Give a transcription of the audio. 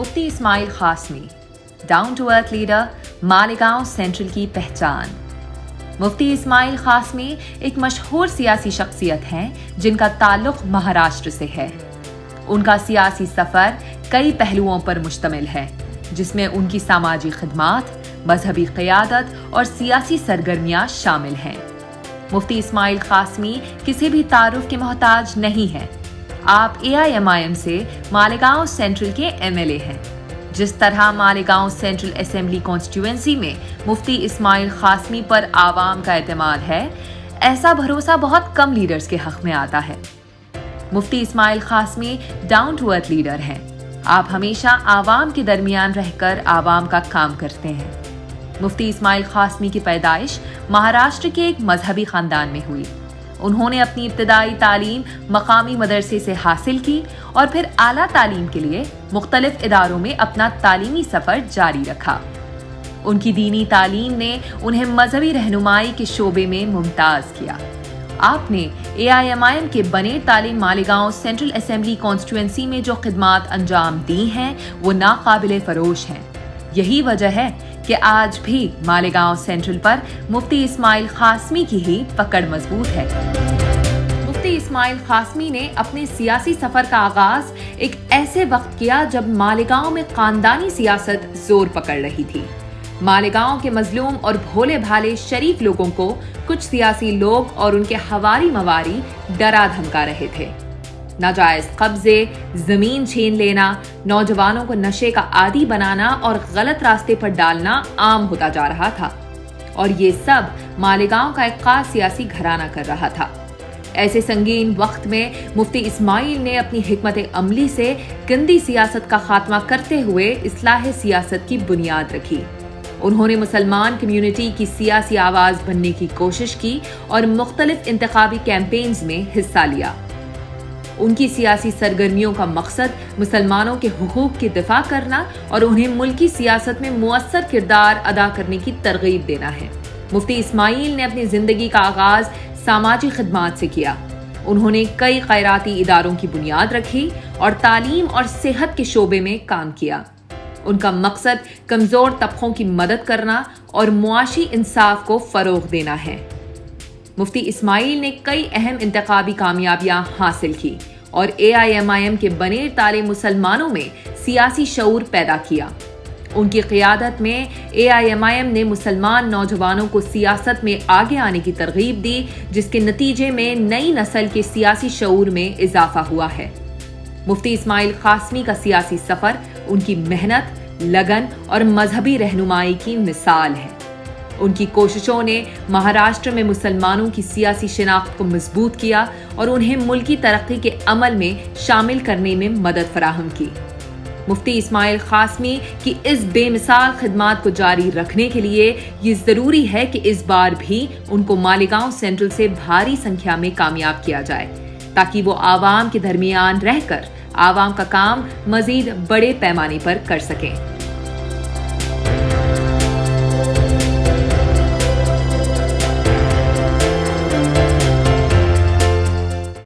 Mufti Ismail Qasmi, down to earth leader, Malegaon central की पहचान। मुफ्ती इस्माइल खासमी एक मशहूर सियासी शख्सियत हैं जिनका ताल्लुक महाराष्ट्र से है। उनका सियासी सफ़र कई पहलुओं पर मुश्तमिल है, जिसमें उनकी सामाजी खिदमात, मजहबी क़यादत और सियासी सरगर्मियाँ शामिल हैं। मुफ्ती इस्माइल खासमी किसी भी तारुफ के मोहताज नहीं हैं। आप AIMIM से मालेगांव सेंट्रल के MLA हैं। जिस तरह मालेगांव सेंट्रल असेंबली कॉन्स्टिट्यूएंसी में मुफ्ती इस्माइल खासमी पर आवाम का एतमाद है, ऐसा भरोसा बहुत कम लीडर्स के हक में आता है। मुफ्ती Ismail Qasmi down to earth leader हैं। आप हमेशा आवाम के दरमियान रहकर आवाम का काम करते हैं। मुफ्ती इस्माइल खासमी की पैदाइश महाराष्ट्र के एक मजहबी खानदान में हुई। उन्होंने अपनी इब्तदाई तालीम मकामी मदरसे से हासिल की और फिर आला तालीम के लिए मुख्तलिफ इदारों में अपना तालीमी सफ़र जारी रखा। उनकी दीनी तालीम ने उन्हें मजहबी रहनुमाई के शोबे में मुमताज़ किया। आपने AIMIM के बने तालीम मालेगांव सेंट्रल असेंबली कॉन्स्टिट्यूएंसी में जो खिदमात अंजाम दी हैं, वो नाकाबिले फरोश हैं। यही वजह है कि आज भी मालेगांव सेंट्रल पर मुफ्ती इस्माइल खासमी की ही पकड़ मजबूत है। मुफ्ती इस्माइल खासमी ने अपने सियासी सफर का आगाज एक ऐसे वक्त किया जब मालेगांव में खानदानी सियासत जोर पकड़ रही थी। मालेगांव के मजलूम और भोले भाले शरीफ लोगों को कुछ सियासी लोग और उनके हवारी मवारी डरा धमका रहे थे। नाजायज कब्जे, जमीन छीन लेना, नौजवानों को नशे का आदी बनाना और गलत रास्ते पर डालना आम होता जा रहा था, और ये सब मालेगांव का एक खास सियासी घराना कर रहा था। ऐसे संगीन वक्त में मुफ्ती इस्माइल ने अपनी हिकमत अमली से गंदी सियासत का खात्मा करते हुए इस्लाह सियासत की बुनियाद रखी। उन्होंने मुसलमान कम्युनिटी की सियासी आवाज बनने की कोशिश की और मुख्तलिफ इंतखाबी कैंपेन्स में हिस्सा लिया। उनकी सियासी सरगर्मियों का मकसद मुसलमानों के हुकूक की दिफा करना और उन्हें मुल्की सियासत में मुअस्सर किरदार अदा करने की तरगीब देना है। मुफ्ती इस्माइल ने अपनी जिंदगी का आगाज सामाजी खिदमात से किया। उन्होंने कई खैराती इदारों की बुनियाद रखी और तालीम और सेहत के शोबे में काम किया। उनका मकसद कमजोर तबकों की मदद करना और मुआशी इंसाफ को फरोग देना है। मुफ्ती इस्माइल ने कई अहम इंतखाबी कामयाबियां हासिल की और AIMIM के बने ताले मुसलमानों में सियासी शऊर पैदा किया। उनकी क़ियादत में AIMIM ने मुसलमान नौजवानों को सियासत में आगे आने की तरगीब दी, जिसके नतीजे में नई नस्ल के सियासी शऊर में इजाफा हुआ है। मुफ्ती इस्माइल खासमी का सियासी सफ़र उनकी मेहनत, लगन और मजहबी रहनुमाई की मिसाल है। उनकी कोशिशों ने महाराष्ट्र में मुसलमानों की सियासी शिनाख्त को मजबूत किया और उन्हें मुल्की तरक्की के अमल में शामिल करने में मदद फराहम की। मुफ्ती इस्माइल खासमी की इस बेमिसाल खिदमात को जारी रखने के लिए ये ज़रूरी है कि इस बार भी उनको मालेगांव सेंट्रल से भारी संख्या में कामयाब किया जाए, ताकि वो आवाम के दरमियान रहकर आवाम का काम मजीद बड़े पैमाने पर कर सकें।